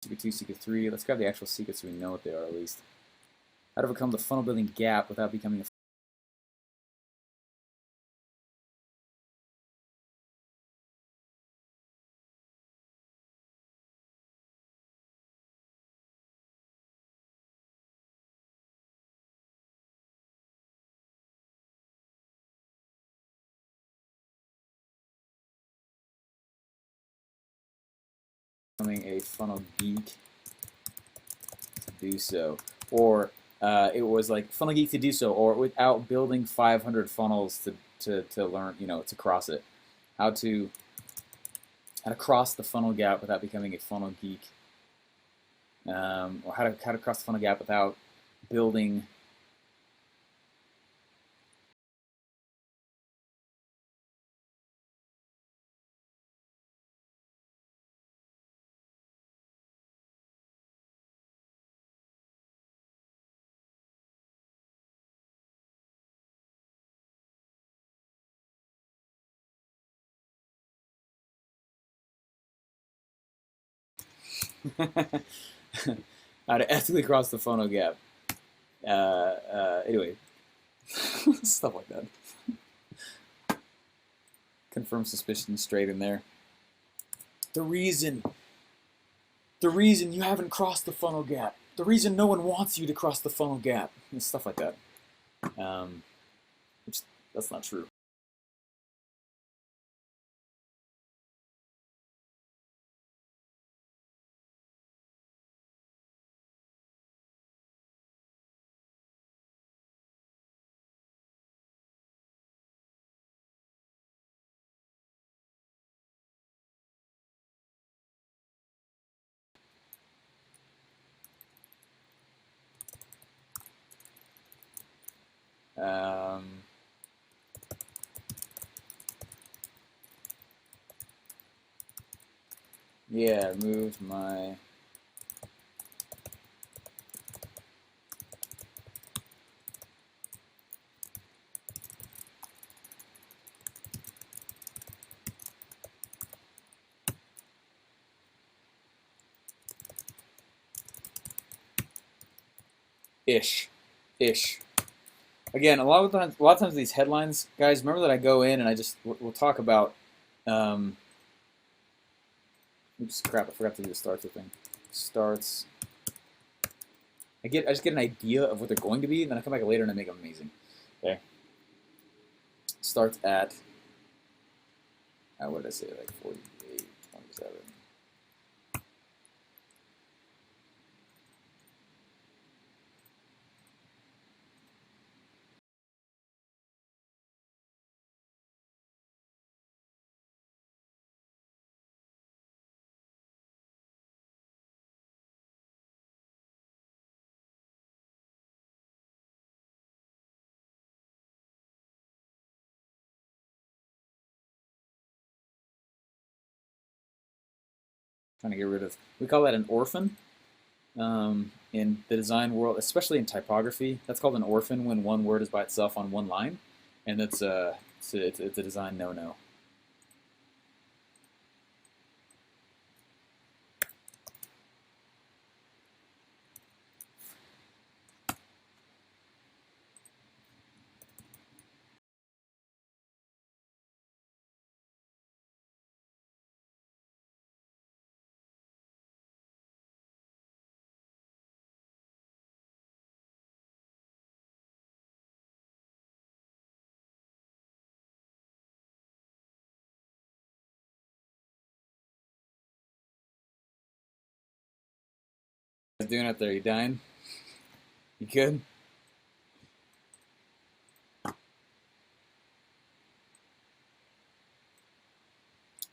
secret 2, secret 3. Let's grab the actual secrets so we know what they are at least. How to overcome the funnel building gap without becoming a funnel geek to do so. Or it was like funnel geek to do so, or without building 500 funnels to learn, to cross it. How to cross the funnel gap without becoming a funnel geek. Or how to cross the funnel gap without building how to ethically cross the funnel gap. Anyway, stuff like that. Confirm suspicion straight in there. The reason you haven't crossed the funnel gap. The reason no one wants you to cross the funnel gap. And stuff like that. Which, that's not true. Yeah, moved my ish. Again, a lot of times these headlines, guys. Remember that I go in and we'll talk about. Oops, crap! I forgot to do the starts thing. Starts. I just get an idea of what they're going to be, and then I come back later and I make them amazing. Okay. Starts at. What did I say? Like 48, 27. Trying to get rid of. We call that an orphan. In the design world, especially in typography, that's called an orphan when one word is by itself on one line, and it's a design no-no. Doing out there? You dying? You good? Do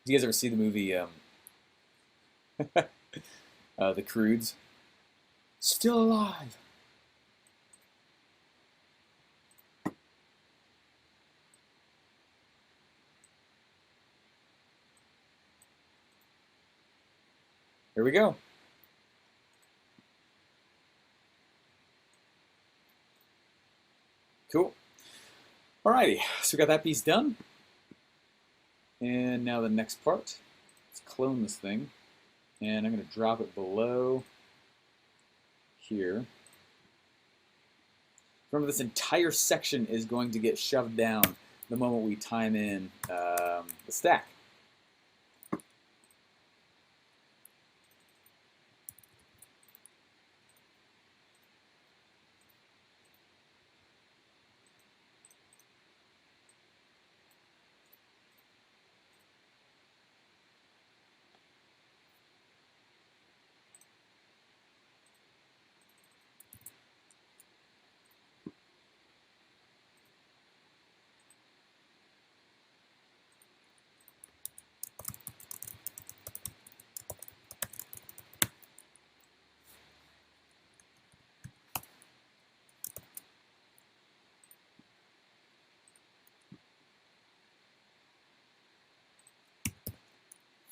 you guys ever see the movie The Croods? Still alive. Here we go. Cool. Alrighty, so we got that piece done. And now the next part. Let's clone this thing. And I'm going to drop it below here. Remember, this entire section is going to get shoved down the moment we time in the stack.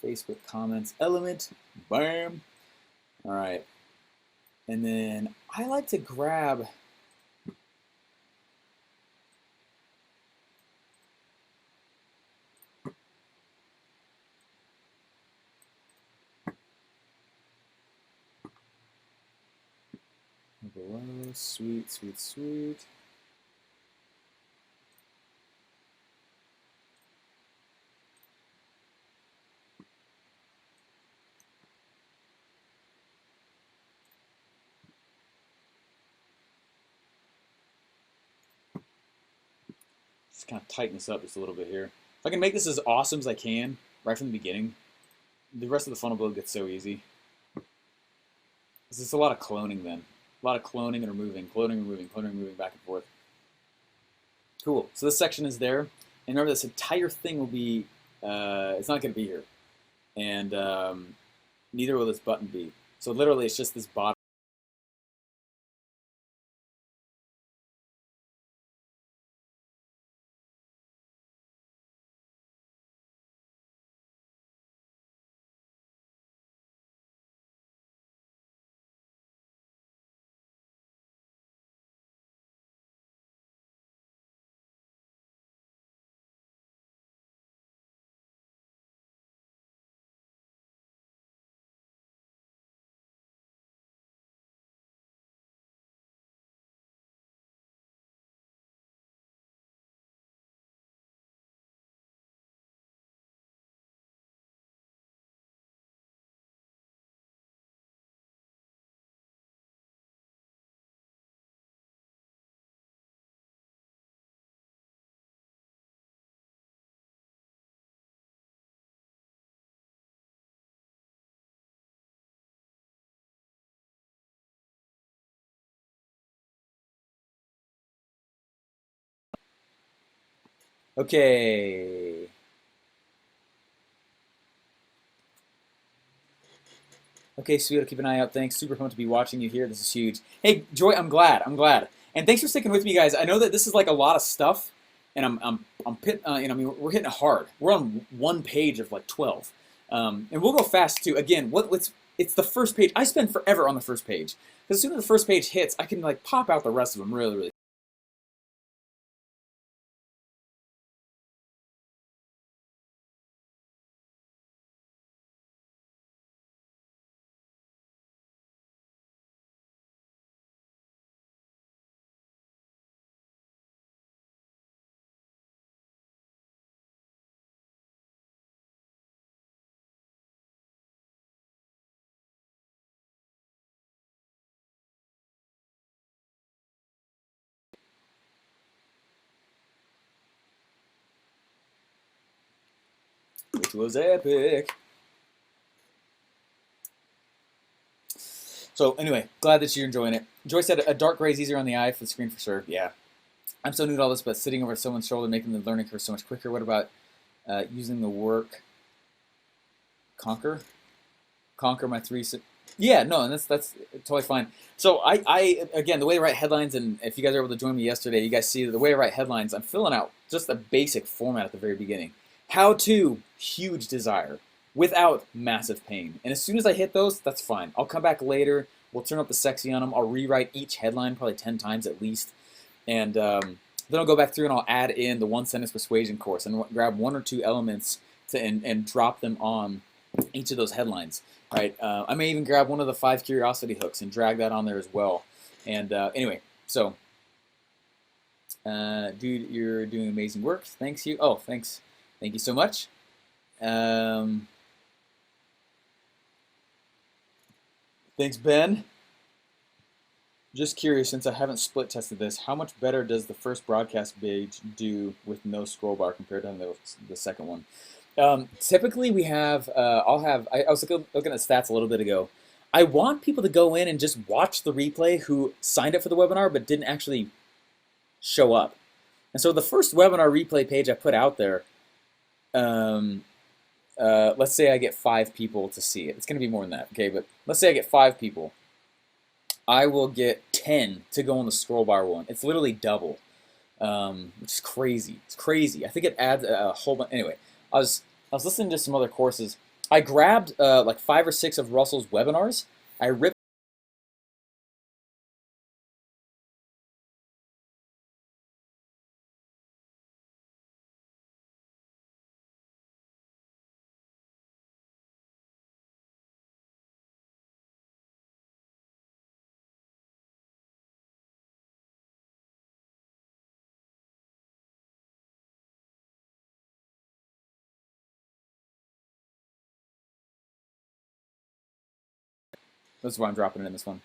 Facebook comments element, bam. All right, and then I like to grab below, sweet, sweet, sweet. Just kind of tighten this up just a little bit here. If I can make this as awesome as I can right from the beginning, the rest of the funnel build gets so easy. It's just a lot of cloning then. A lot of cloning and removing, cloning and removing, cloning and removing back and forth. Cool. So this section is there. And remember, this entire thing will be, it's not going to be here. And neither will this button be. So literally, it's just this bottom. Okay. Okay, sweet. I'll keep an eye out. Thanks. Super pumped to be watching you here. This is huge. Hey, Joy, I'm glad. I'm glad. And thanks for sticking with me, guys. I know that this is like a lot of stuff, and I mean, we're hitting it hard. We're on one page of like 12, and we'll go fast too. Again, it's the first page. I spend forever on the first page because as soon as the first page hits, I can like pop out the rest of them really, really. Which was epic. So anyway, glad that you're enjoying it. Joy said a dark gray is easier on the eye for the screen for sure. Yeah. I'm so new to all this, but sitting over someone's shoulder making the learning curve so much quicker. What about using the work conquer my three? Yeah, no, and that's totally fine. So I again, the way to write headlines, and if you guys are able to join me yesterday, you guys see the way to write headlines. I'm filling out just the basic format at the very beginning. How to, huge desire, without massive pain. And as soon as I hit those, that's fine. I'll come back later. We'll turn up the sexy on them. I'll rewrite each headline probably 10 times at least. And then I'll go back through and I'll add in the one sentence persuasion course and grab one or two elements and drop them on each of those headlines, right? I may even grab one of the 5 curiosity hooks and drag that on there as well. And anyway, so dude, you're doing amazing work. Thanks you. Oh, thanks. Thank you so much. Thanks, Ben. Just curious, since I haven't split tested this, how much better does the first broadcast page do with no scroll bar compared to the second one? Typically, we have, I was looking at stats a little bit ago. I want people to go in and just watch the replay who signed up for the webinar but didn't actually show up. And so the first webinar replay page I put out there, let's say I get 5 people to see it. It's going to be more than that, okay? But let's say I get 5 people. I will get 10 to go on the scroll bar one. It's literally double, which is crazy. It's crazy. I think it adds a whole bunch. Anyway, I was listening to some other courses. I grabbed like 5 or 6 of Russell's webinars. I ripped This is why I'm dropping it in this one.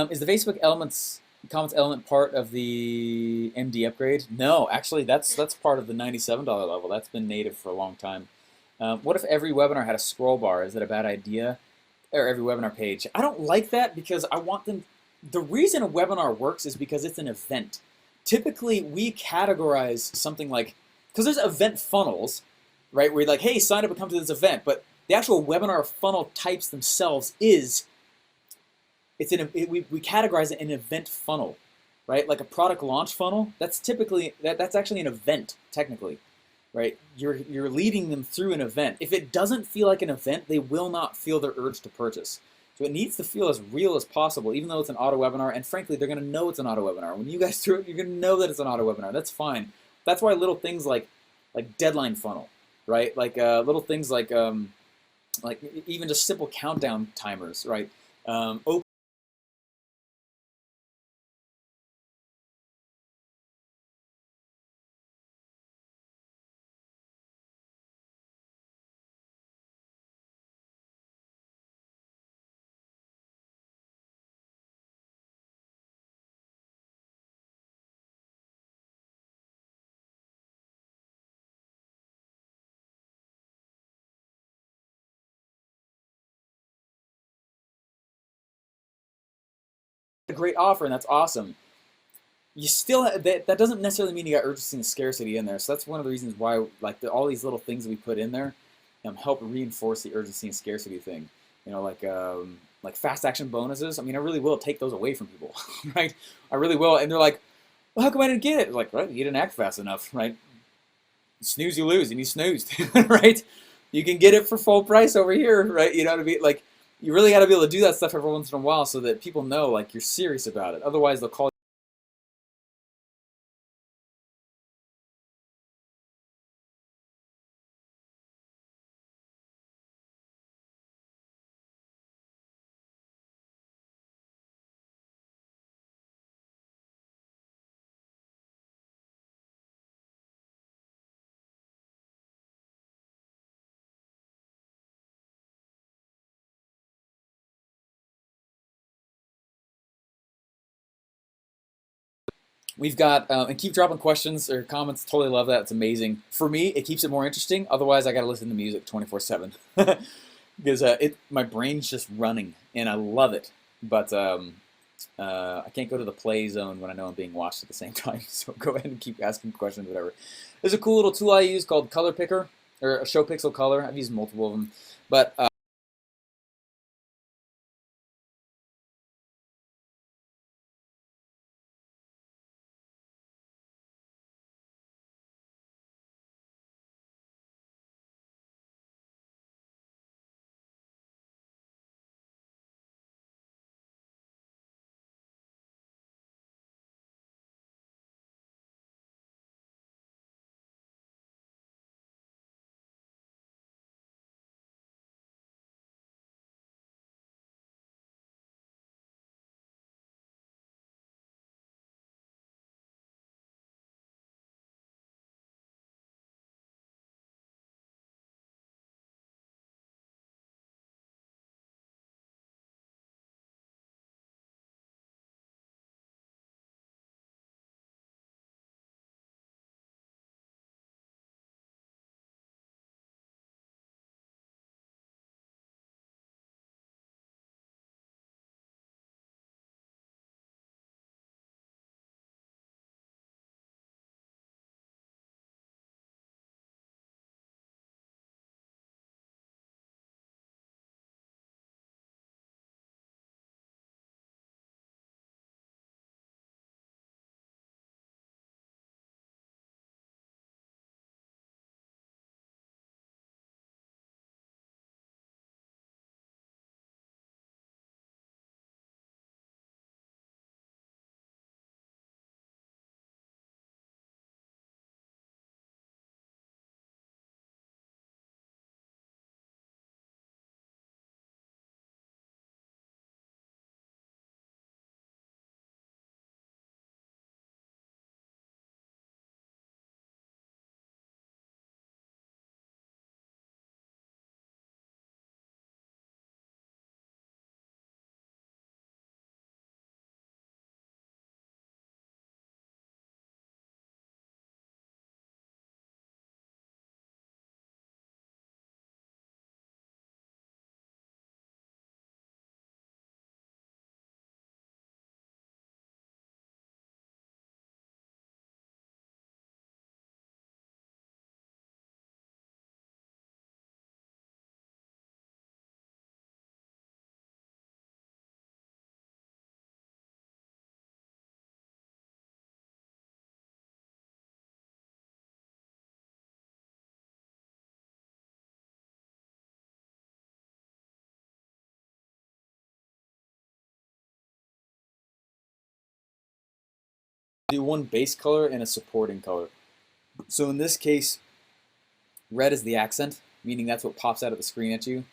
Is the Facebook comments element part of the MD upgrade? No, actually, that's part of the $97 level. That's been native for a long time. What if every webinar had a scroll bar? Is that a bad idea? Or every webinar page? I don't like that because I want them. The reason a webinar works is because it's an event. Typically, we categorize something like, because there's event funnels, right? Where you're like, hey, sign up and come to this event. But the actual webinar funnel types themselves we categorize it in an event funnel, right? Like a product launch funnel. That's typically that's actually an event technically, right? You're leading them through an event. If it doesn't feel like an event, they will not feel their urge to purchase. So it needs to feel as real as possible, even though it's an auto webinar. And frankly, they're going to know it's an auto webinar. When you guys do it, you're going to know that it's an auto webinar. That's fine. That's why little things like deadline funnel, right? Like little things like even just simple countdown timers, right? A great offer, and that's awesome. You still that doesn't necessarily mean you got urgency and scarcity in there. So that's one of the reasons why all these little things that we put in there help reinforce the urgency and scarcity thing. You know, like fast action bonuses. I mean, I really will take those away from people, right? I really will. And they're like, well, how come I didn't get it? Like, right, you didn't act fast enough, right? Snooze, you lose, and you snoozed, right? You can get it for full price over here, right? You know what I mean? Like, you really got to be able to do that stuff every once in a while so that people know like you're serious about it. Otherwise, they'll call We've got, and keep dropping questions or comments. Totally love that. It's amazing. For me, it keeps it more interesting. Otherwise, I got to listen to music 24/7 because my brain's just running, and I love it. But I can't go to the play zone when I know I'm being watched at the same time. So go ahead and keep asking questions, whatever. There's a cool little tool I use called Color Picker or Show Pixel Color. I've used multiple of them, but do one base color and a supporting color. So in this case, red is the accent, meaning that's what pops out of the screen at you.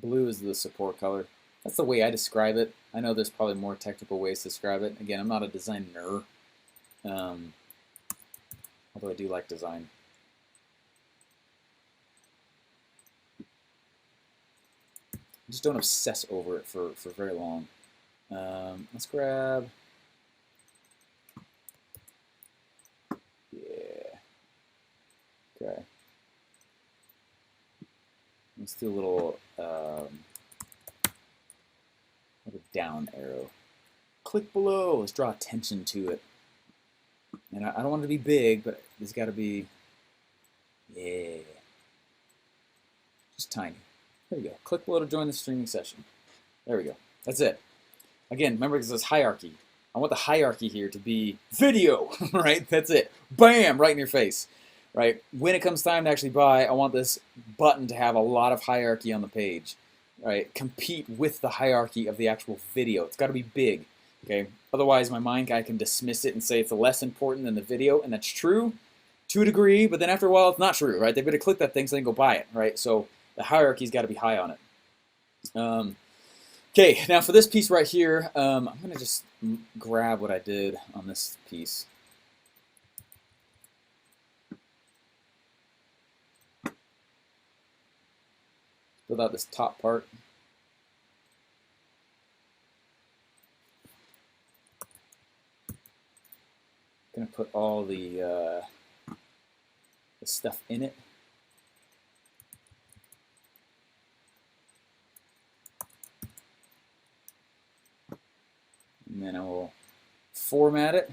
Blue is the support color. That's the way I describe it. I know there's probably more technical ways to describe it. Again, I'm not a designer, although I do like design. Just don't obsess over it for very long. Let's grab, yeah, okay. Let's do a little down arrow. Click below. Let's draw attention to it. And I don't want it to be big, but it's got to be, yeah, just tiny. There we go. Click below to join the streaming session. There we go. That's it. Again, remember this is hierarchy. I want the hierarchy here to be video, right? That's it. Bam! Right in your face, right? When it comes time to actually buy, I want this button to have a lot of hierarchy on the page, right? Compete with the hierarchy of the actual video. It's got to be big, okay? Otherwise, my mind guy can dismiss it and say it's less important than the video, and that's true to a degree, but then after a while, it's not true, right? They better click that thing so they can go buy it, right? So the hierarchy's got to be high on it. Okay, now for this piece right here, I'm going to just grab what I did on this piece. Build out this top part. I'm going to put all the stuff in it. And then I will format it.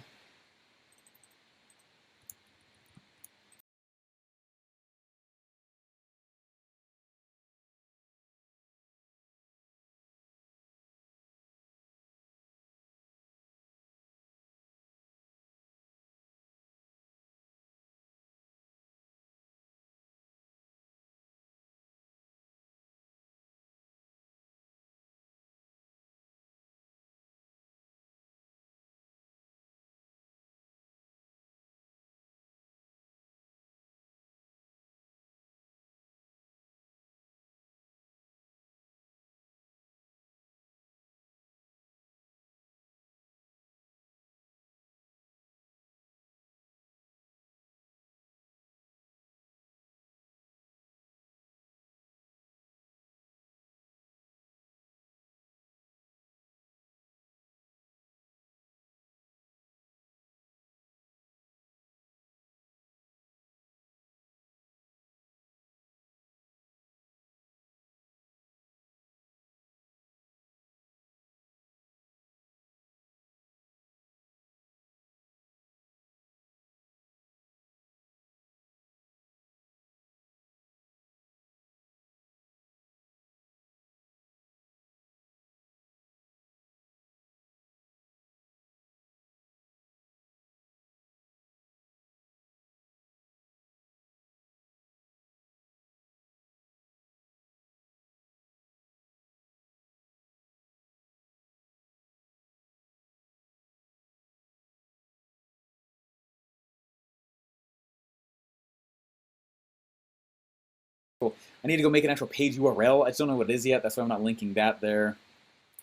Cool. I need to go make an actual page URL. I just don't know what it is yet. That's why I'm not linking that there.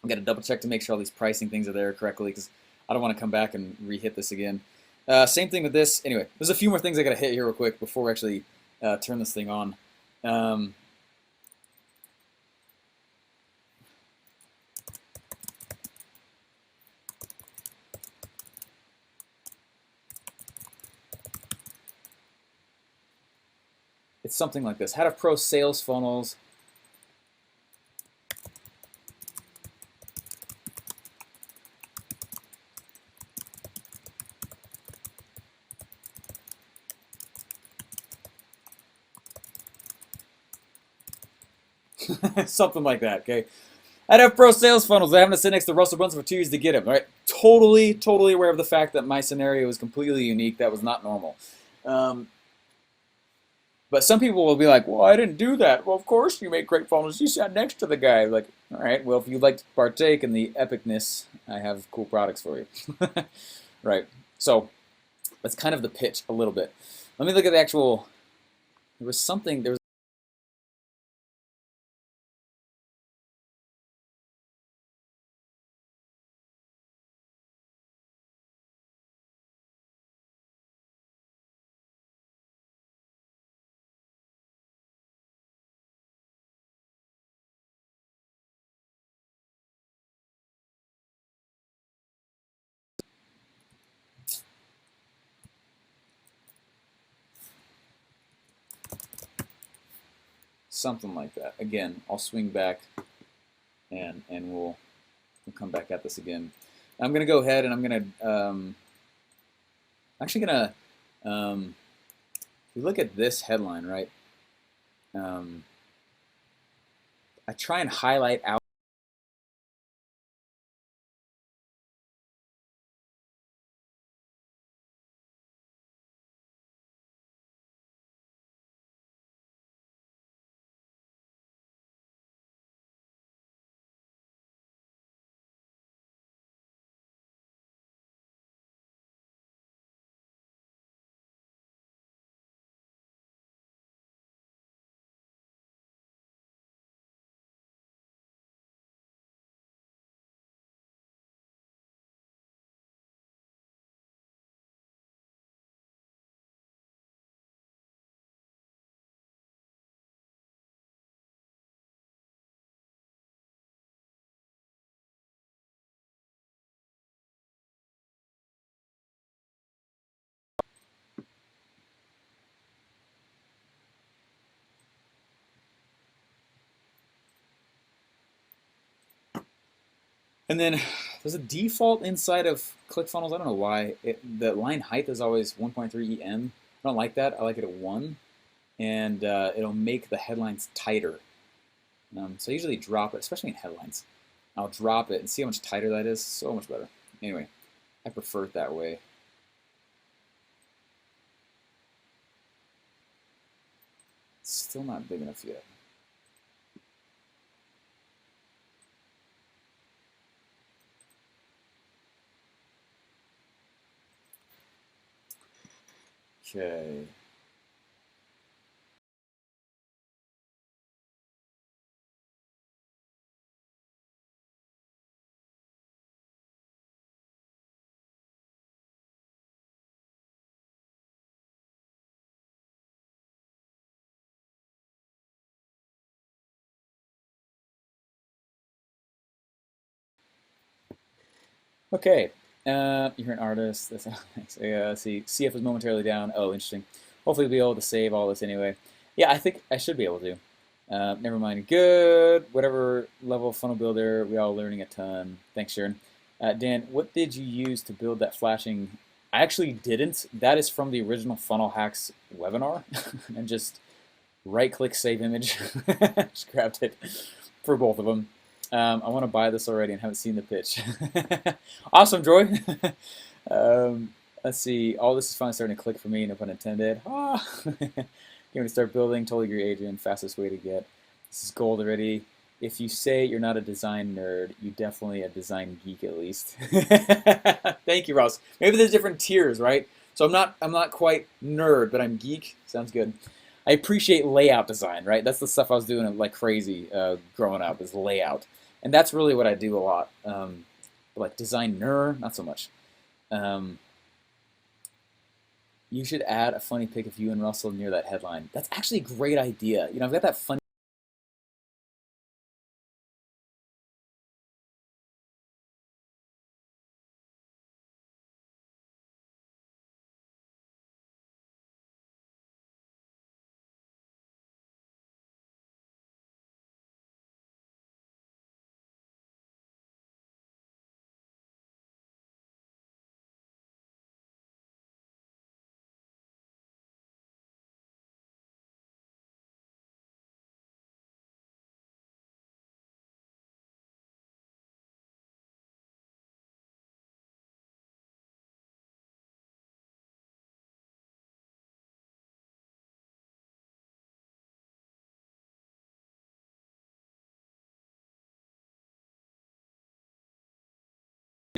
I've got to double check to make sure all these pricing things are there correctly because I don't want to come back and re-hit this again. Same thing with this. Anyway, there's a few more things I got to hit here real quick before we actually turn this thing on. It's something like this. How to Pro Sales Funnels. Something like that, okay? I'd have Pro Sales Funnels. I haven't to sit next to Russell Brunson for 2 years to get him, right? Totally aware of the fact that my scenario is completely unique. That was not normal. But some people will be like, well, I didn't do that. Well, of course you make great funnels. You sat next to the guy. Like, all right, well, if you'd like to partake in the epicness, I have cool products for you. Right. So that's kind of the pitch a little bit. Let me look at the actual. There was something like that. Again, I'll swing back and we'll come back at this again. I'm gonna go ahead and I'm gonna actually gonna if you look at this headline, right? Um, I try and highlight out. And then there's a default inside of ClickFunnels. I don't know why. The line height is always 1.3 EM. I don't like that. I like it at 1. And it'll make the headlines tighter. So I usually drop it, especially in headlines. I'll drop it and see how much tighter that is. So much better. Anyway, I prefer it that way. It's still not big enough yet. Okay. Okay, you're an artist. That's see, CF is momentarily down. Oh, interesting. Hopefully, we'll be able to save all this anyway. Yeah, I think I should be able to. Never mind. Good. Whatever level of funnel builder, we all learning a ton. Thanks, Sharon. Dan, what did you use to build that flashing? I actually didn't. That is from the original Funnel Hacks webinar, and just right-click Save Image. Just grabbed it for both of them. I want to buy this already and haven't seen the pitch. Awesome, Joy. Let's see. All this is finally starting to click for me, no pun intended. Ah. You want to start building? Totally agree, Adrian. Fastest way to get. This is gold already. If you say you're not a design nerd, you definitely a design geek at least. Thank you, Ross. Maybe there's different tiers, right? So I'm not quite nerd, but I'm geek. Sounds good. I appreciate layout design, right? That's the stuff I was doing like crazy growing up, is layout, and that's really what I do a lot. Like design nerd, not so much. Um, you should add a funny pic of you and Russell near that headline. That's actually a great idea. You know, I've got that funny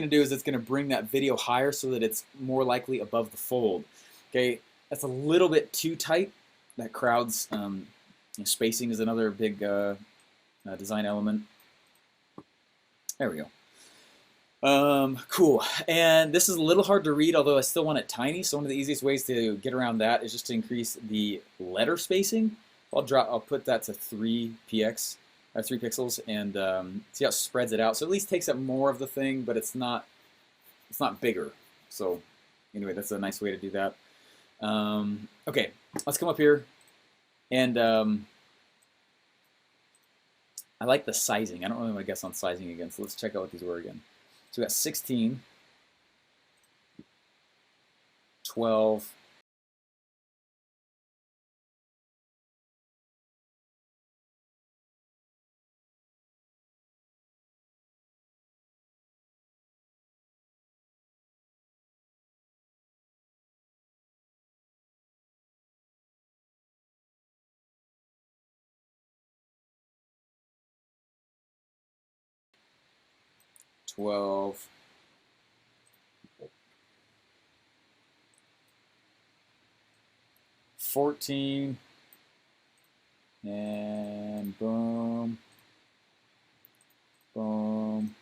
going to do is it's going to bring that video higher so that it's more likely above the fold. Okay, that's a little bit too tight. That crowds spacing is another big design element. There we go. Cool. And this is a little hard to read, although I still want it tiny. So one of the easiest ways to get around that is just to increase the letter spacing. I'll put that to 3 pixels, and see how it spreads it out. So at least takes up more of the thing, but it's not bigger. So anyway, that's a nice way to do that. Okay, let's come up here, and I like the sizing. I don't really want to guess on sizing again, so let's check out what these were again. So we got 16, 12, 12, 14, and boom, boom,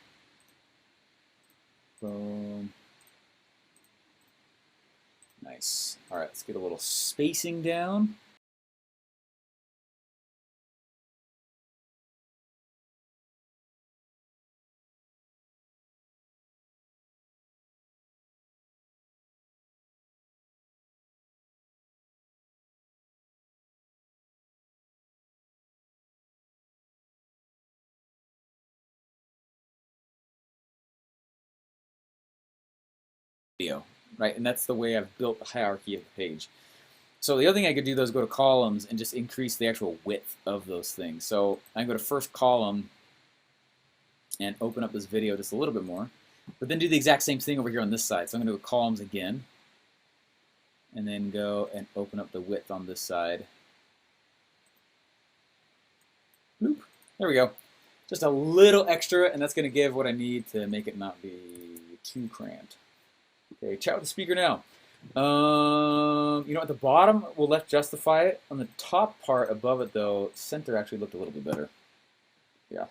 boom. Nice. All right, let's get a little spacing down. Video, right? And that's the way I've built the hierarchy of the page. So the other thing I could do though is go to columns and just increase the actual width of those things. So I can go to first column and open up this video just a little bit more, but then do the exact same thing over here on this side. So I'm going to go columns again, and then go and open up the width on this side. Bloop. There we go. Just a little extra, and that's going to give what I need to make it not be too cramped. Okay, chat with the speaker now. You know, at the bottom, we'll let justify it. On the top part above it, though, center actually looked a little bit better. Yeah.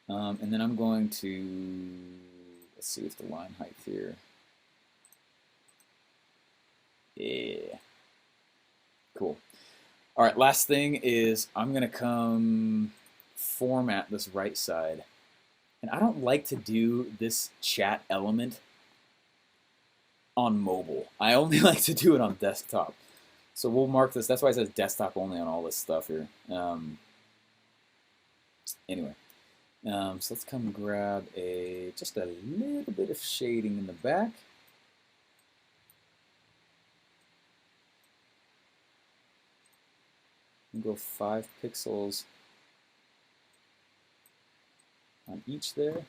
And then I'm going to, let's see what's the line height here. Yeah. Cool. All right, last thing is I'm going to come format this right side. And I don't like to do this chat element on mobile. I only like to do it on desktop. So we'll mark this. That's why it says desktop only on all this stuff here. Anyway, so let's come grab just a little bit of shading in the back. And go 5 pixels on each there.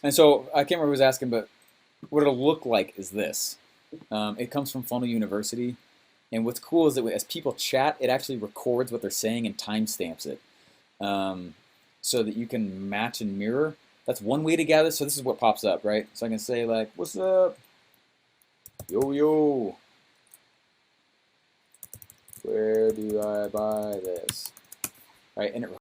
And so I can't remember who was asking, but what it'll look like is this. It comes from Funnel University. And what's cool is that as people chat, it actually records what they're saying and timestamps it, so that you can match and mirror. That's one way to gather. So this is what pops up, right? So I can say like, "What's up? Yo yo. Where do I buy this?" Right? And it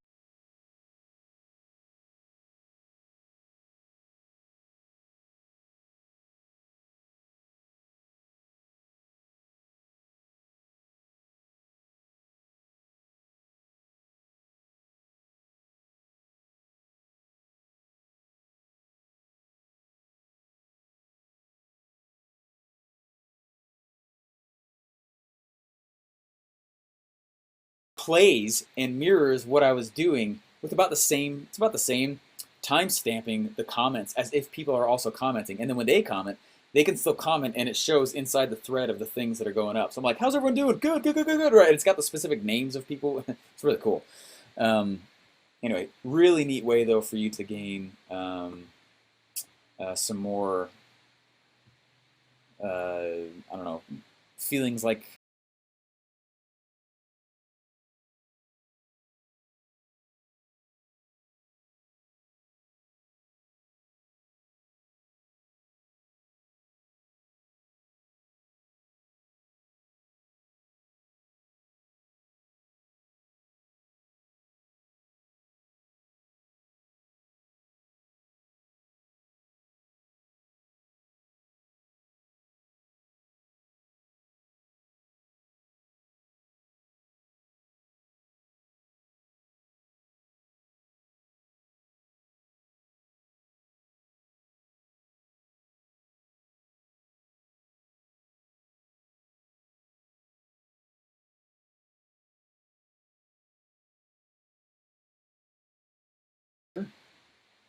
plays and mirrors what I was doing with about the same. It's about the same time stamping the comments as if people are also commenting. And then when they comment, they can still comment, and it shows inside the thread of the things that are going up. So I'm like, how's everyone doing? Good, good, good, good, good. Right? It's got the specific names of people. It's really cool. Anyway, really neat way though for you to gain some more, I don't know, feelings like.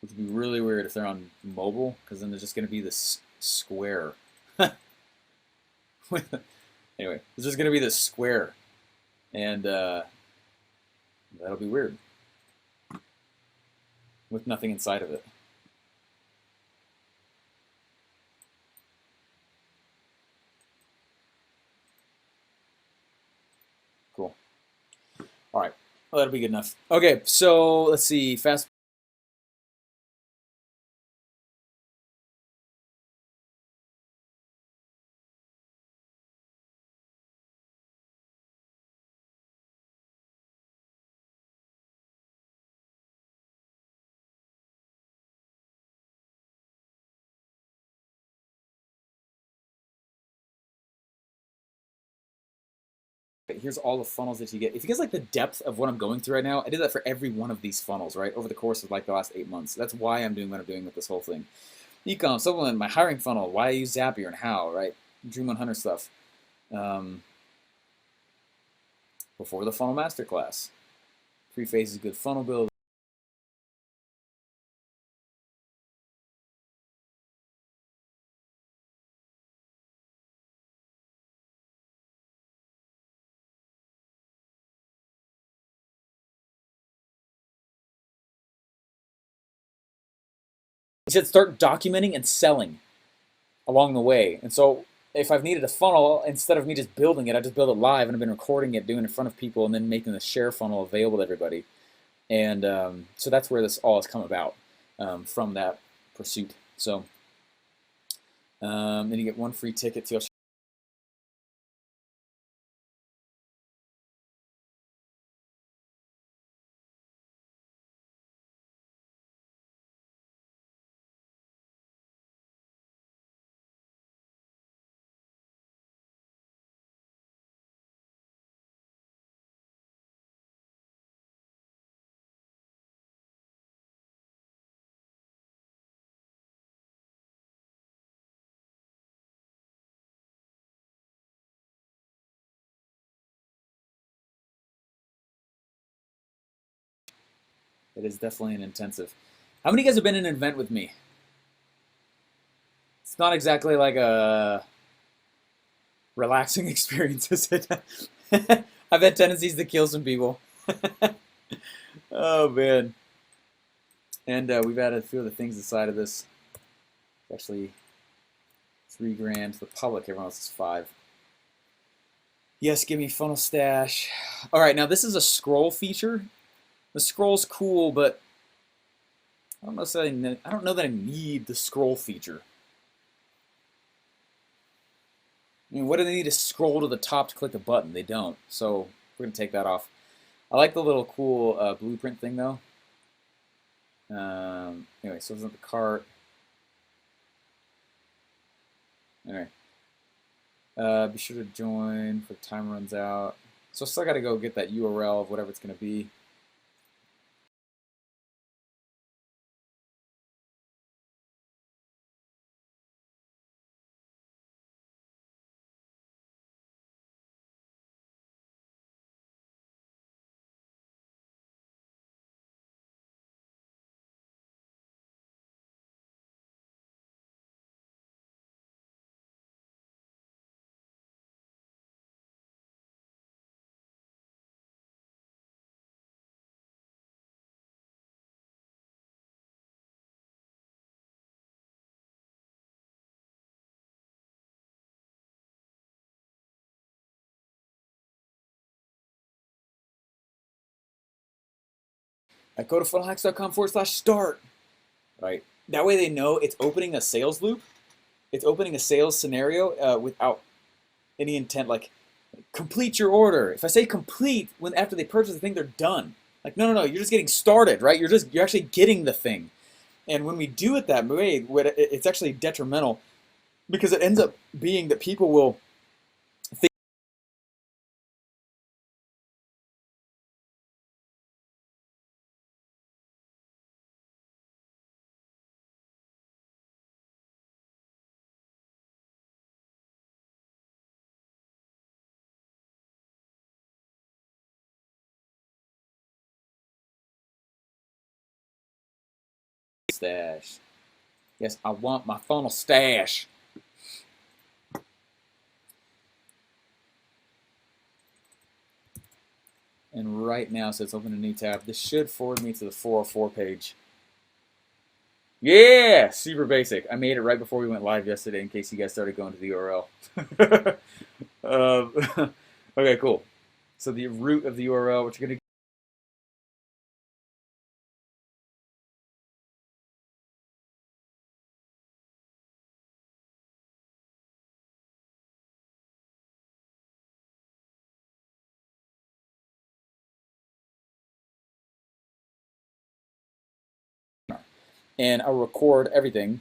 Which would be really weird if they're on mobile, because then they're just going to be this square. Anyway, it's just going to be this square, and that'll be weird with nothing inside of it. Cool. All right. Well, that'll be good enough. Okay, so let's see. Fast. Here's all the funnels that you get. If you guys like the depth of what I'm going through right now, I did that for every one of these funnels, right, over the course of like the last 8 months. That's why I'm doing what I'm doing with this whole thing. Ecom, supplement, my hiring funnel, why I use Zapier and how, right? Dream 100 stuff. Before the funnel masterclass. 3 phases good funnel build. You should start documenting and selling along the way. And so if I've needed a funnel, instead of me just building it, I just build it live, and I've been recording it, doing it in front of people, and then making the share funnel available to everybody. And so that's where this all has come about, from that pursuit. So then you get 1 free ticket to Australia. It is definitely an intensive. How many of you guys have been in an event with me? It's not exactly like a relaxing experience, is it? I've had tendencies to kill some people. Oh man. And we've added a few other things inside of this. Actually, $3,000 to the public. Everyone else is 5. Yes, give me funnel stash. All right, now this is a scroll feature. The scroll's cool, but I don't know that I need the scroll feature. I mean, what do they need to scroll to the top to click a button? They don't. So we're gonna take that off. I like the little cool blueprint thing though. Anyway, so it's not the cart. Anyway, be sure to join before time runs out. So I still got to go get that URL of whatever it's going to be. I go to funnelhacks.com/start, right? That way they know it's opening a sales loop. It's opening a sales scenario without any intent, like complete your order. If I say complete when after they purchase the thing, they're done. Like no, you're just getting started, right? You're actually getting the thing. And when we do it that way, it's actually detrimental because it ends up being that people will think stash. Yes, I want my funnel stash. And right now, so it's open a new tab. This should forward me to the 404 page. Yeah, super basic. I made it right before we went live yesterday in case you guys started going to the URL. Okay, cool. So the root of the URL, what you're going to and I'll record everything.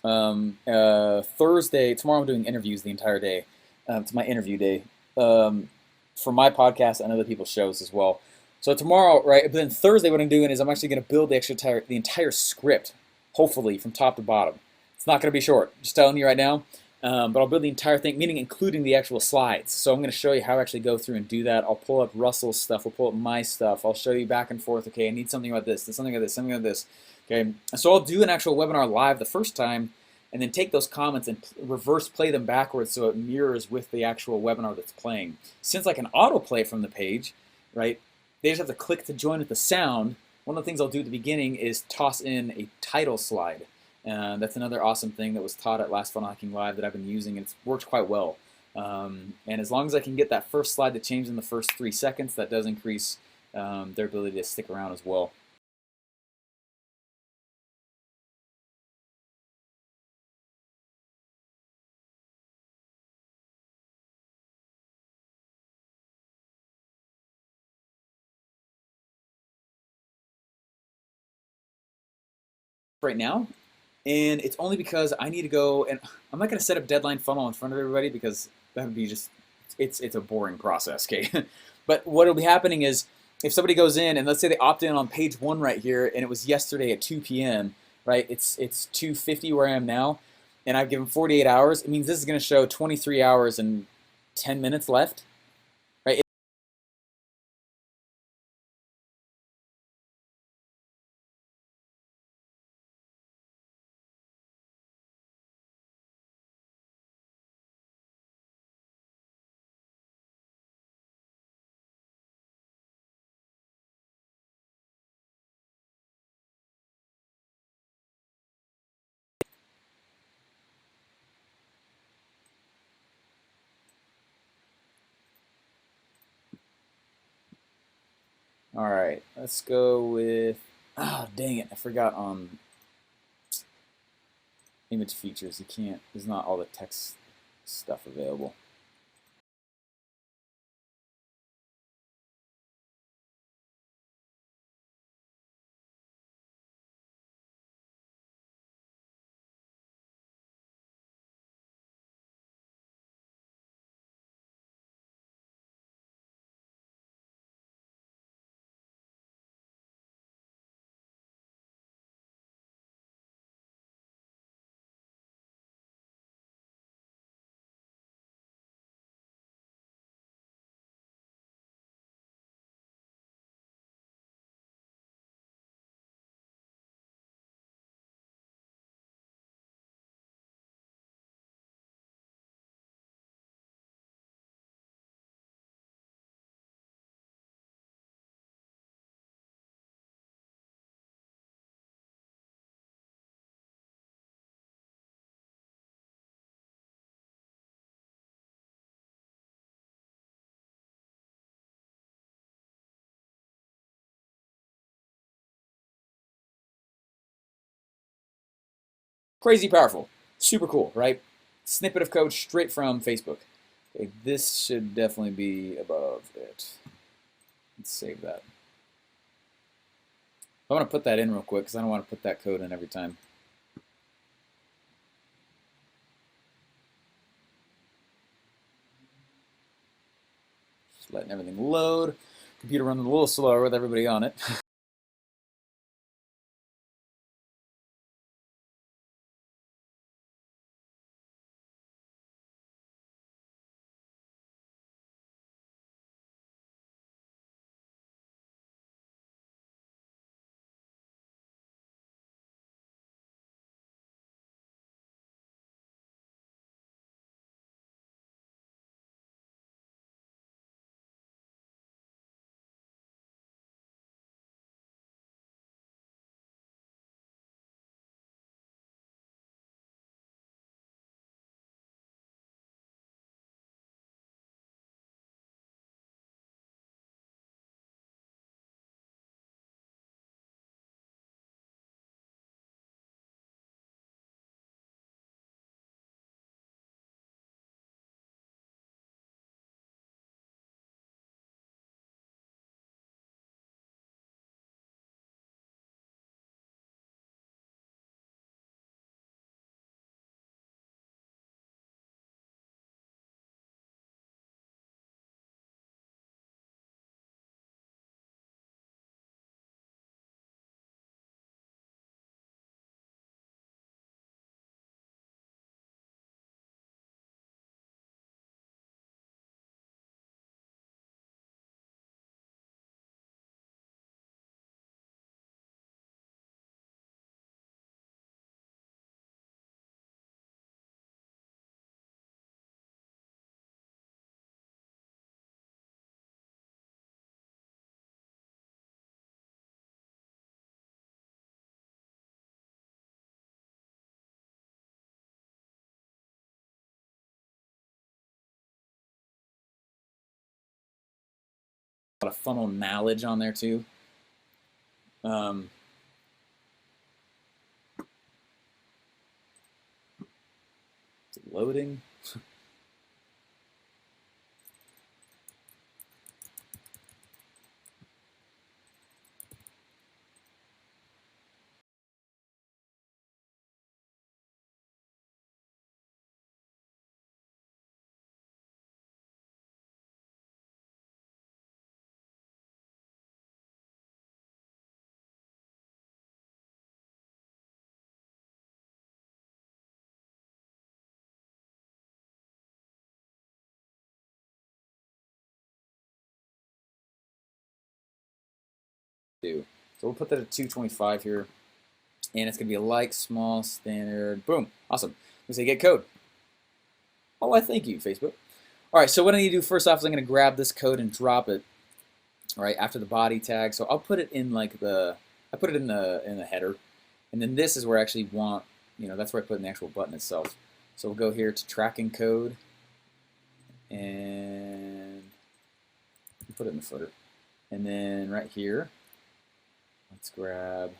Thursday, tomorrow I'm doing interviews the entire day. It's my interview day for my podcast and other people's shows as well. So tomorrow, right? But then Thursday, what I'm doing is I'm actually going to build the entire script, hopefully from top to bottom. It's not going to be short. Just telling you right now. But I'll build the entire thing, meaning including the actual slides. So I'm going to show you how I actually go through and do that. I'll pull up Russell's stuff. I'll pull up my stuff. I'll show you back and forth. Okay, I need something about this. Something about this. Something about this. Okay, so I'll do an actual webinar live the first time, and then take those comments and reverse play them backwards so it mirrors with the actual webinar that's playing. Since I can autoplay from the page, right? They just have to click to join with the sound. One of the things I'll do at the beginning is toss in a title slide. That's another awesome thing that was taught at Last Funnel Hacking Live that I've been using, and it's worked quite well. And as long as I can get that first slide to change in the first 3 seconds, that does increase their ability to stick around as well. Right now, and it's only because I need to go, and I'm not going to set up deadline funnel in front of everybody because that would be just it's a boring process. Okay, but what will be happening is if somebody goes in and let's say they opt in on page 1 right here, and it was yesterday at 2 p.m. right? It's 2:50 where I am now, and I've given 48 hours. It means this is going to show 23 hours and 10 minutes left, right? All right, let's go with. Ah, oh, dang it! I forgot on image features. You can't. There's not all the text stuff available. Crazy powerful. Super cool, right? Snippet of code straight from Facebook. Okay, this should definitely be above it. Let's save that. I want to put that in real quick because I don't want to put that code in every time. Just letting everything load. Computer running a little slower with everybody on it. A lot of funnel knowledge on there too. Um, Loading. So we'll put that at 225 here, and it's gonna be a like small standard. Boom, awesome. We say get code. Oh, I thank you, Facebook. All right, so what I need to do first off is I'm gonna grab this code and drop it. All right, after the body tag. So I'll put it in like I put it in the header, and then this is where I actually want, that's where I put in the actual button itself. So we'll go here to tracking code, and put it in the footer, and then right here, let's grab.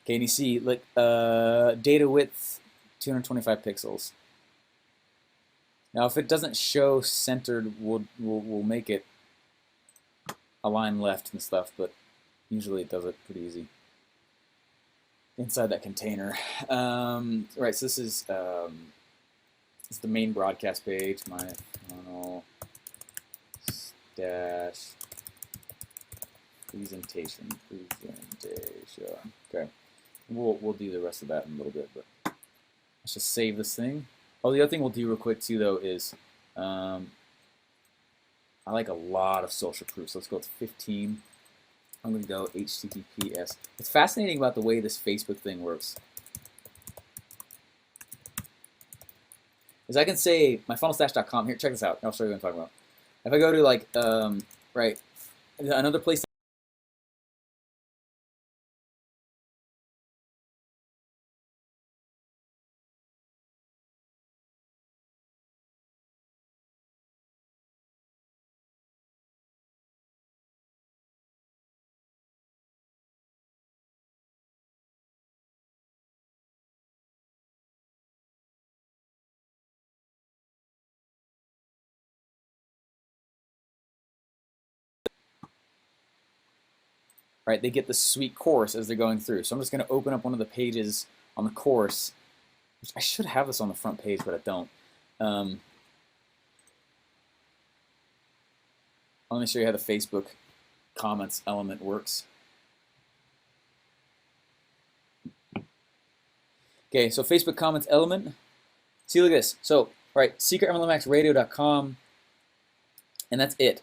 Okay, and you see like data width 225 pixels. Now, if it doesn't show centered, we'll make it align left and stuff, but usually it does it pretty easy inside that container. Right, so this is the main broadcast page. My funnel dash presentation. Okay, we'll do the rest of that in a little bit, but let's just save this thing. Oh, the other thing we'll do real quick too, though, is I like a lot of social proofs. So let's go with 15. I'm going to go HTTPS. It's fascinating about the way this Facebook thing works. Is I can say my funnelstash.com. Here, check this out. I'll show you what I'm talking about. If I go to like, right, another place right? They get this sweet course as they're going through. So I'm just going to open up one of the pages on the course. I should have this on the front page, but I don't. Let me show you how the Facebook comments element works. Okay, so Facebook comments element. See, look at this. So, right, secretmlmmaxradio.com, and that's it.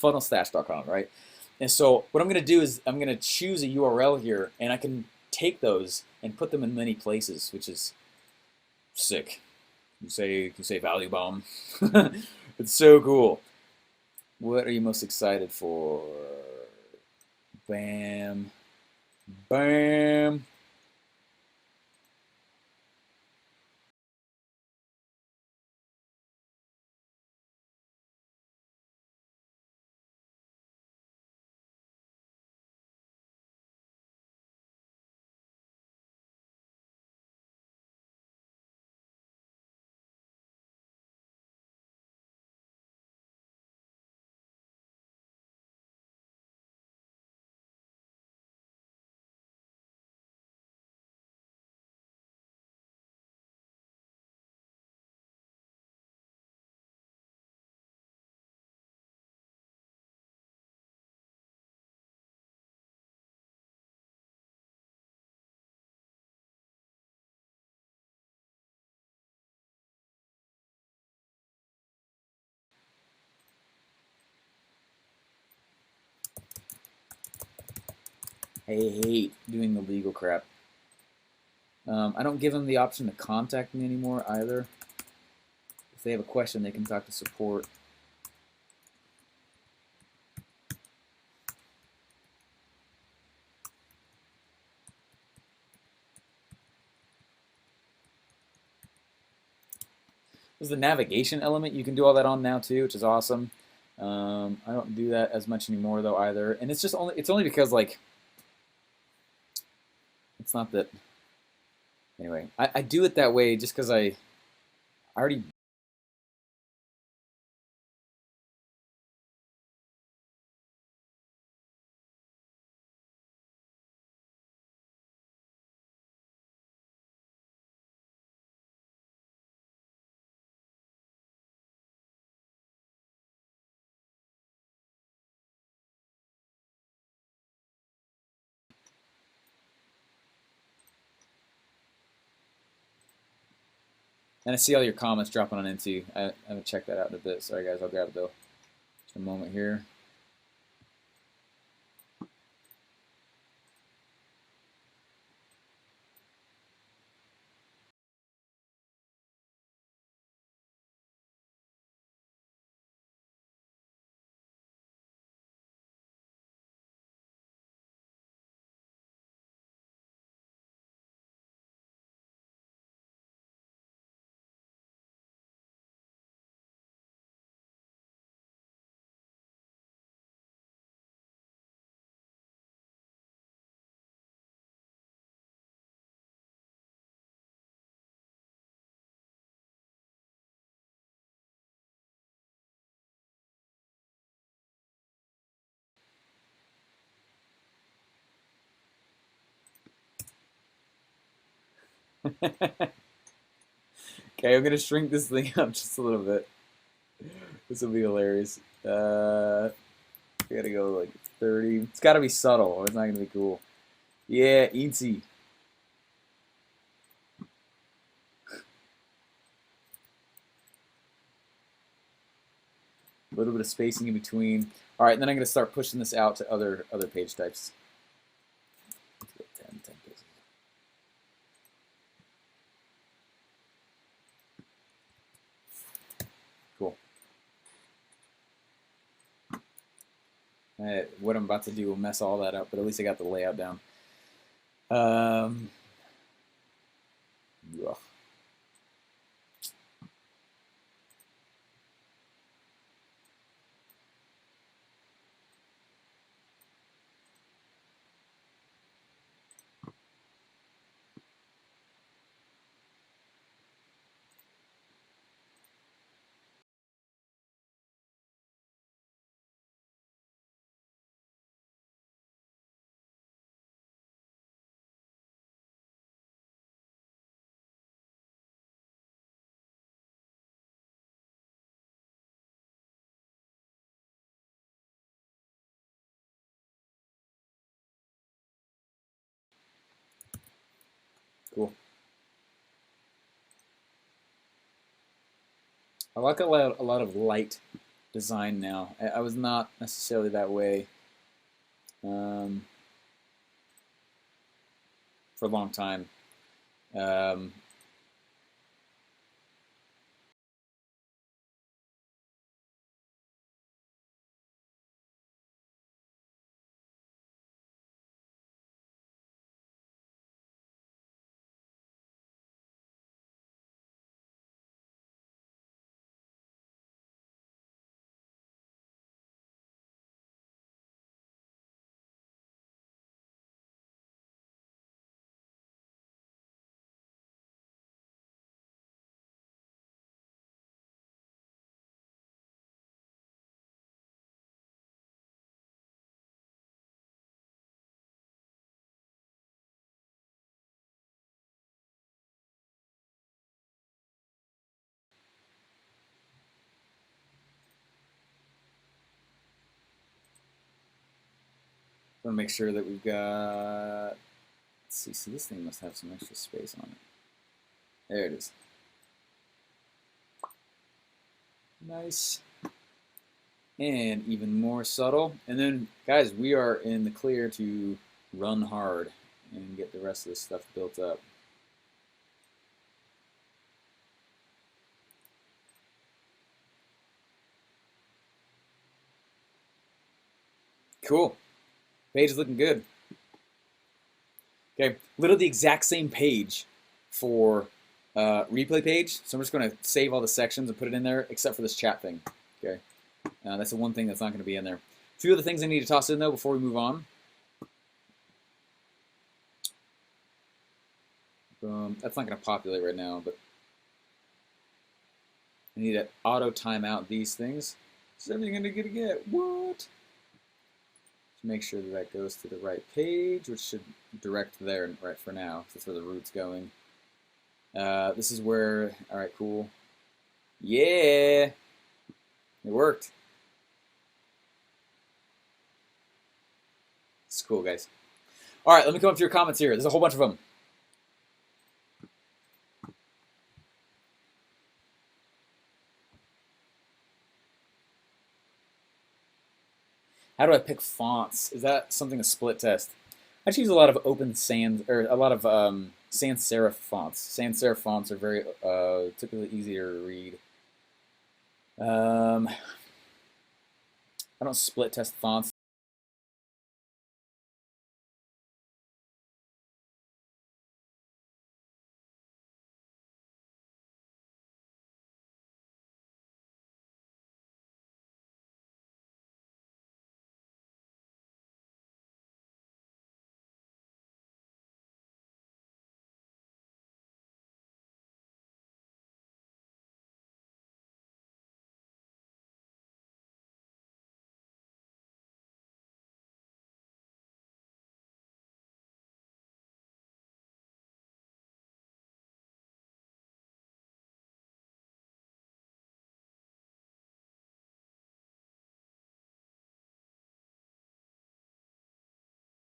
Funnelstash.com, right? And so what I'm going to do is I'm going to choose a URL here, and I can take those and put them in many places, which is sick. You can say value bomb. It's so cool. What are you most excited for? Bam. Bam. I hate doing the legal crap. I don't give them the option to contact me anymore either. If they have a question, they can talk to support. There's the navigation element. You can do all that on now too, which is awesome. I don't do that as much anymore though either, and it's only because like it's not that. Anyway, I do it that way just because I already. And I see all your comments dropping on into. I haven't checked that out in a bit. Sorry guys, I'll grab it though. Just a moment here. Okay, I'm gonna shrink this thing up just a little bit. This will be hilarious. I gotta go like 30. It's gotta be subtle, or it's not gonna be cool. Yeah, easy. little bit of spacing in between. All right, and then I'm going to start pushing this out to other page types. 10 pixels. Cool. What I'm about to do will mess all that up, but at least I got the layout down. Ugh. Cool. I like a lot of light design now. I was not necessarily that way for a long time. I want to make sure that we've got. Let's see. So this thing must have some extra space on it. There it is. Nice. And even more subtle. And then, guys, we are in the clear to run hard and get the rest of this stuff built up. Cool. Page is looking good. Okay, literally the exact same page for replay page. So I'm just going to save all the sections and put it in there, except for this chat thing. Okay, that's the one thing that's not going to be in there. A few other things I need to toss in though before we move on. That's not going to populate right now, but I need to auto time out these things. Is everything going to get what? Make sure that that goes to the right page, which should direct there right for now. That's where the route's going. This is where, all right, cool. Yeah, it worked. It's cool, guys. All right, let me come up to your comments here. There's a whole bunch of them. How do I pick fonts? Is that something to split test? I just use a lot of open sans or a lot of sans serif fonts. Sans serif fonts are very typically easy to read. I don't split test fonts.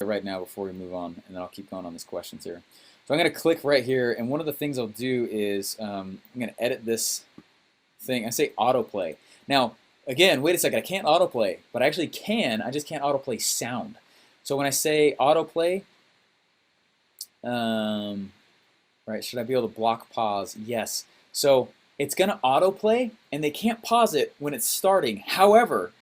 Right now before we move on, and then I'll keep going on these questions here. So I'm going to click right here, and one of the things I'll do is I'm going to edit this thing. I say autoplay. Now, again, wait a second, I can't autoplay, but I actually can, I just can't autoplay sound. So when I say autoplay, right, should I be able to block pause? Yes. So it's going to autoplay, and they can't pause it when it's starting. However,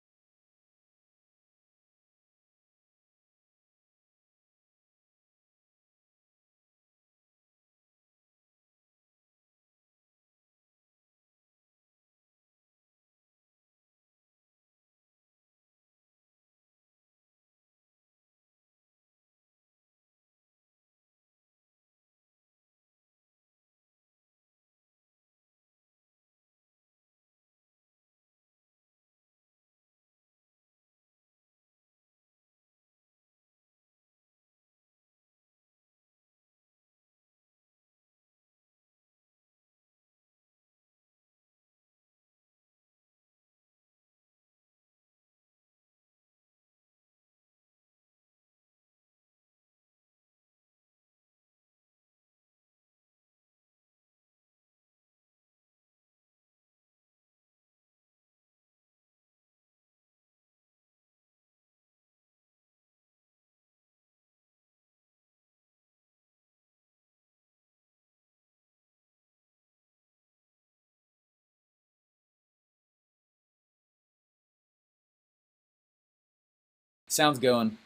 sound's going.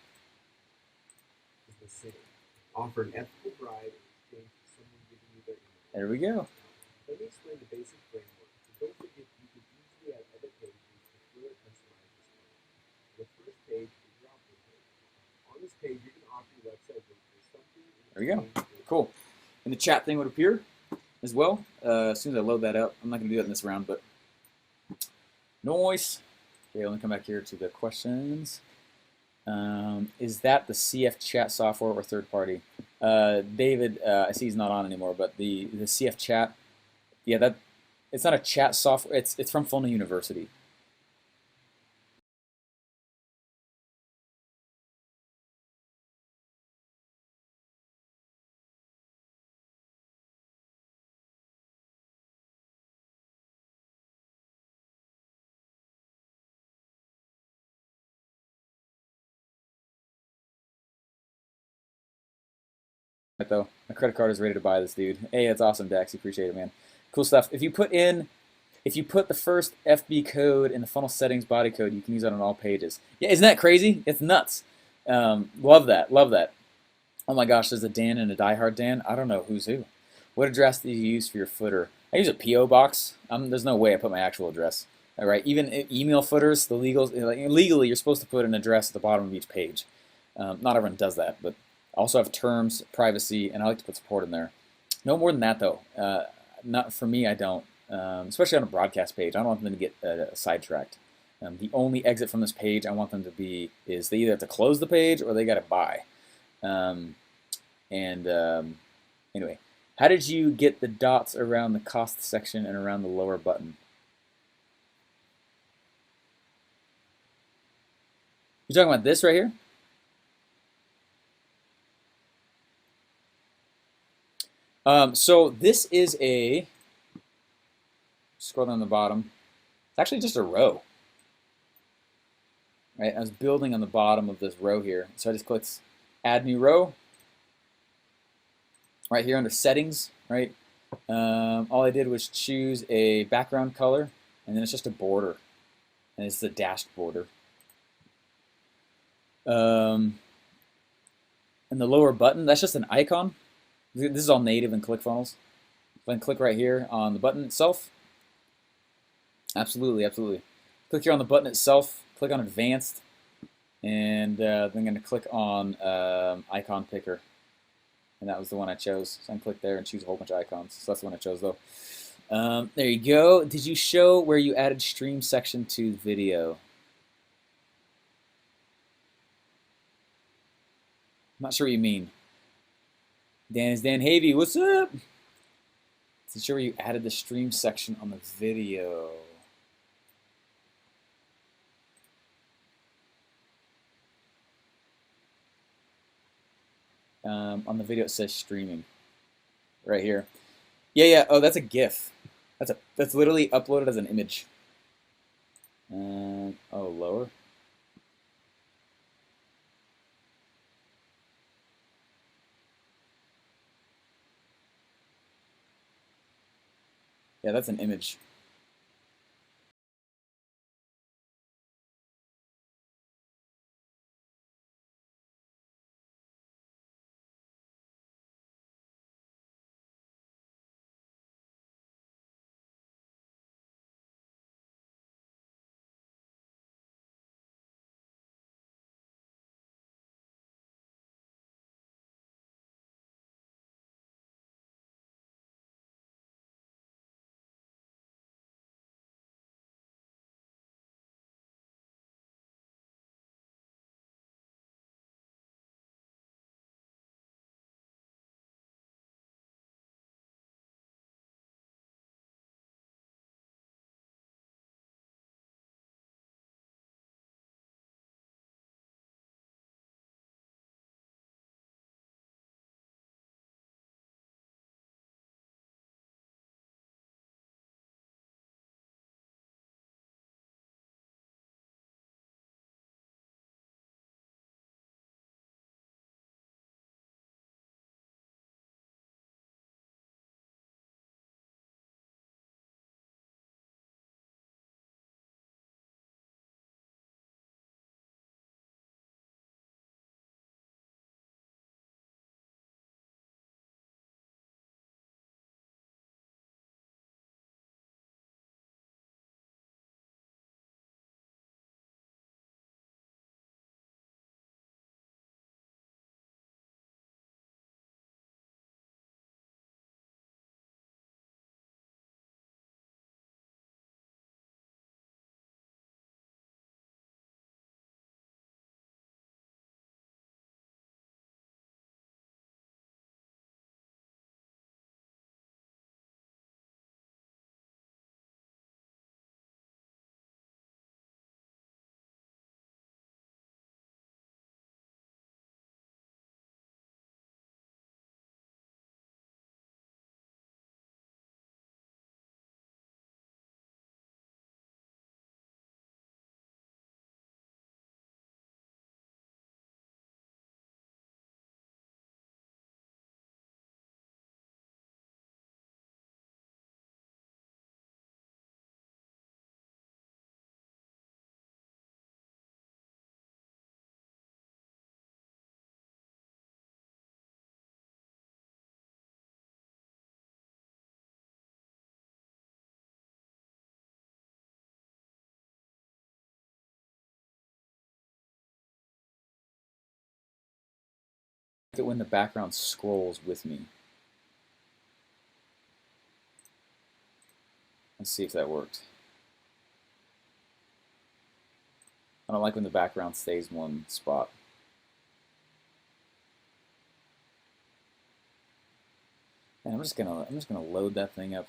Offer an ethical bribe in exchange for someone giving you their email. There we go. Let me explain the basic framework. So don't forget you can easily add other pages to further customize this page. The first page is your option page. On this page, you can offer your website visitors something. There we go. Cool. And the chat thing would appear as well as soon as I load that up. I'm not going to do that in this round, but noise. Okay, let me come back here to the questions. Is that the CF chat software or third party? David, I see he's not on anymore, but the CF chat, yeah, that it's not a chat software. It's from Funnel University. Though my credit card is ready to buy this, dude. Hey, it's awesome, Dax. Appreciate it, man. Cool stuff. If you put the first FB code in the funnel settings body code, you can use that on all pages. Yeah, isn't that crazy? It's nuts. Love that. Love that. Oh my gosh, there's a Dan and a diehard Dan. I don't know who's who. What address do you use for your footer? I use a PO box. There's no way I put my actual address. All right, even email footers, the legally you're supposed to put an address at the bottom of each page. Not everyone does that, but I also have terms, privacy, and I like to put support in there. No more than that though. Not for me, I don't. Especially on a broadcast page, I don't want them to get sidetracked. The only exit from this page I want them to be is they either have to close the page or they got to buy. Anyway, how did you get the dots around the cost section and around the lower button? You're talking about this right here? So this is a, scroll down the bottom, it's actually just a row. Right, I was building on the bottom of this row here. So I just clicked add new row. Right here under settings, right? All I did was choose a background color, and then it's just a border. And it's the dashed border. And the lower button, that's just an icon. This is all native in ClickFunnels. If I can click right here on the button itself. Absolutely, absolutely. Click here on the button itself, click on advanced, and then I'm going to click on icon picker. And that was the one I chose. So I can click there and choose a whole bunch of icons. So that's the one I chose though. There you go. Did you show where you added stream section to video? I'm not sure what you mean. Dan is Dan Havey. What's up? Did you show where you added the stream section on the video? On the video it says streaming right here. Yeah. Oh, that's a GIF. That's literally uploaded as an image. And, oh, lower. Yeah, that's an image. When the background scrolls with me. Let's see if that worked. I don't like when the background stays in one spot. And I'm just gonna load that thing up.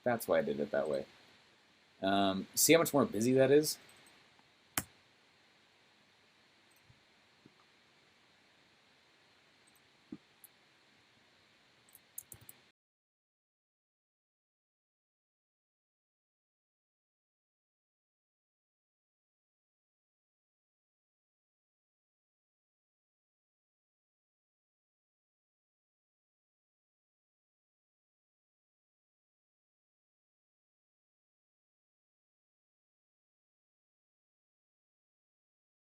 That's why I did it that way. See how much more busy that is?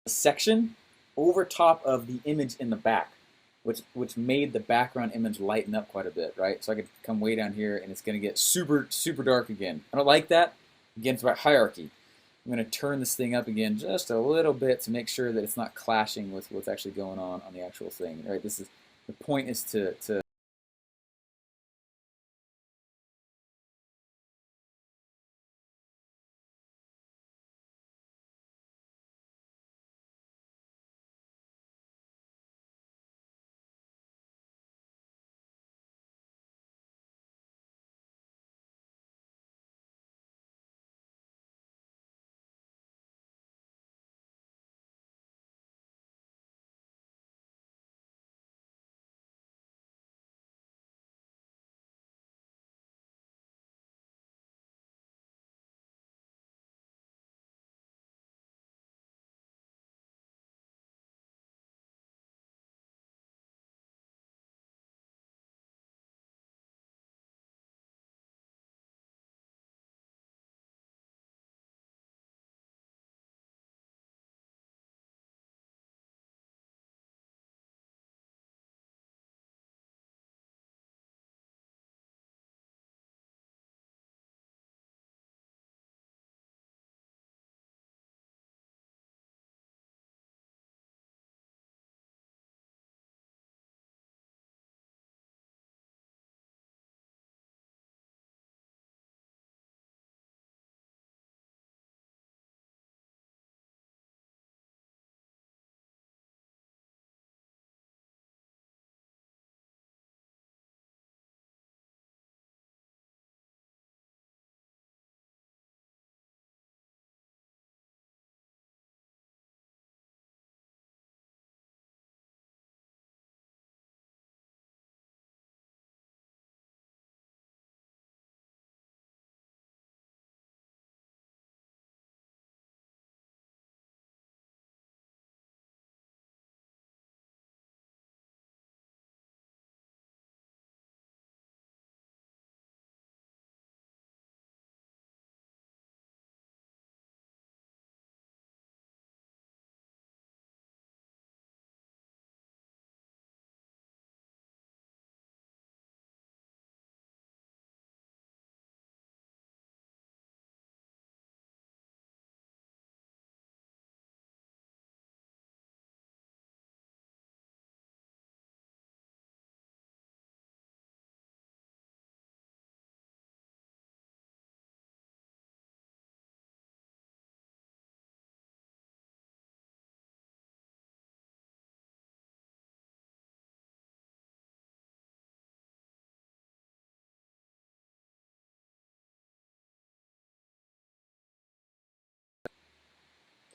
Section over top of the image in the back, which made the background image lighten up quite a bit, right? So I could come way down here and it's going to get super dark again. I don't like that. Again, it's about hierarchy. I'm going to turn this thing up again just a little bit to make sure that it's not clashing with what's actually going on the actual thing, right? This is the point is to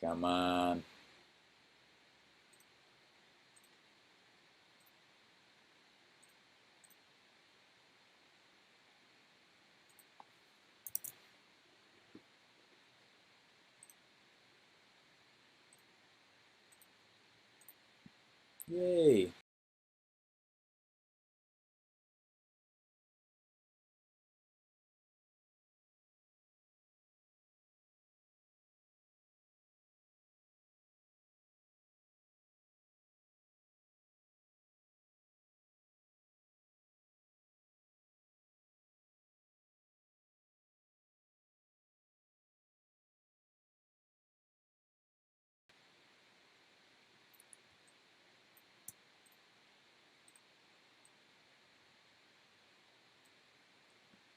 Come on. Yay.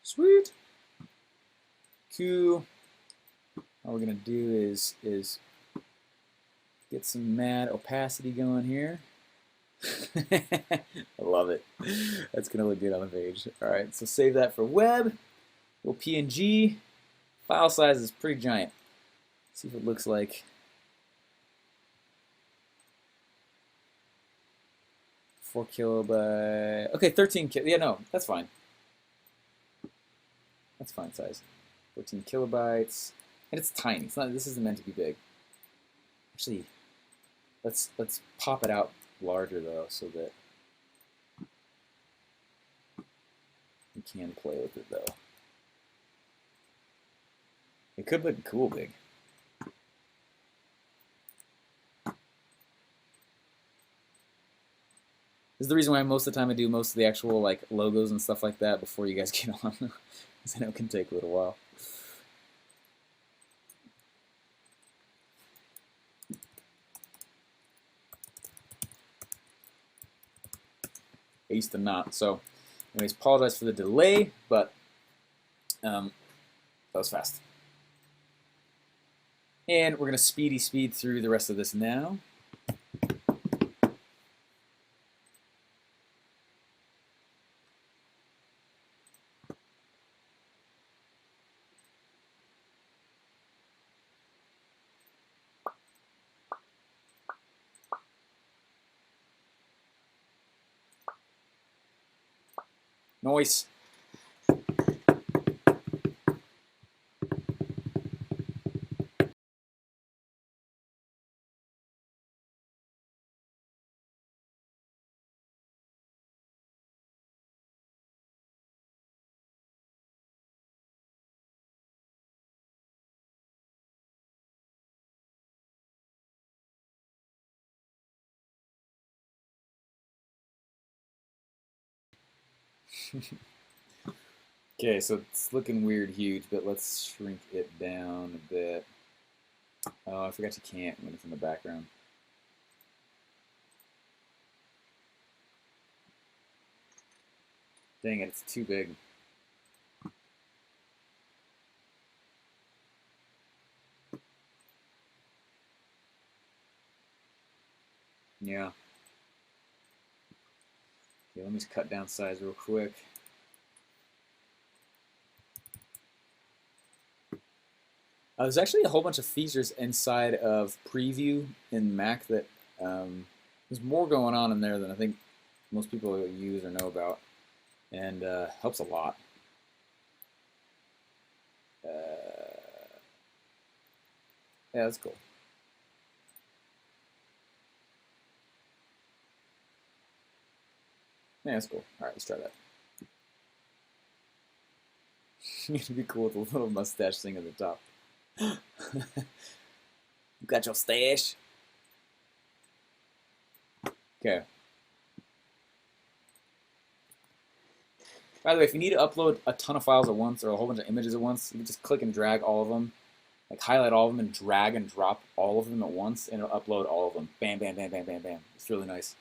Sweet. Cool. All we're gonna do is get some mad opacity going here. I love it. That's gonna look good on the page. All right, so save that for web. Little PNG. File size is pretty giant. See if it looks like 4 kilobyte. Okay, 13 kilo. Yeah, no, that's fine. That's fine size. 14 kilobytes, and it's tiny. It's not. This isn't meant to be big. Actually, let's pop it out larger though, so that we can play with it though. It could look cool big. This is the reason why most of the time I do most of the actual like logos and stuff like that before you guys get on, because I know it can take a little while. I used to not. So, anyways, apologize for the delay, but that was fast. And we're gonna speed through the rest of this now. Noise. Okay, so it's looking weird huge, but let's shrink it down a bit. Oh, I forgot you can't when it's in the background. Dang it, it's too big. Yeah. Okay, let me just cut down size real quick. There's actually a whole bunch of features inside of Preview in Mac that there's more going on in there than I think most people use or know about, and helps a lot. Yeah, that's cool. Yeah, that's cool. All right, let's try that. It'd be cool with a little mustache thing at the top. You got your stash? Okay. By the way, if you need to upload a ton of files at once or a whole bunch of images at once, you can just click and drag all of them, like highlight all of them and drag and drop all of them at once, and it'll upload all of them. Bam, bam, bam, bam, bam, bam. It's really nice.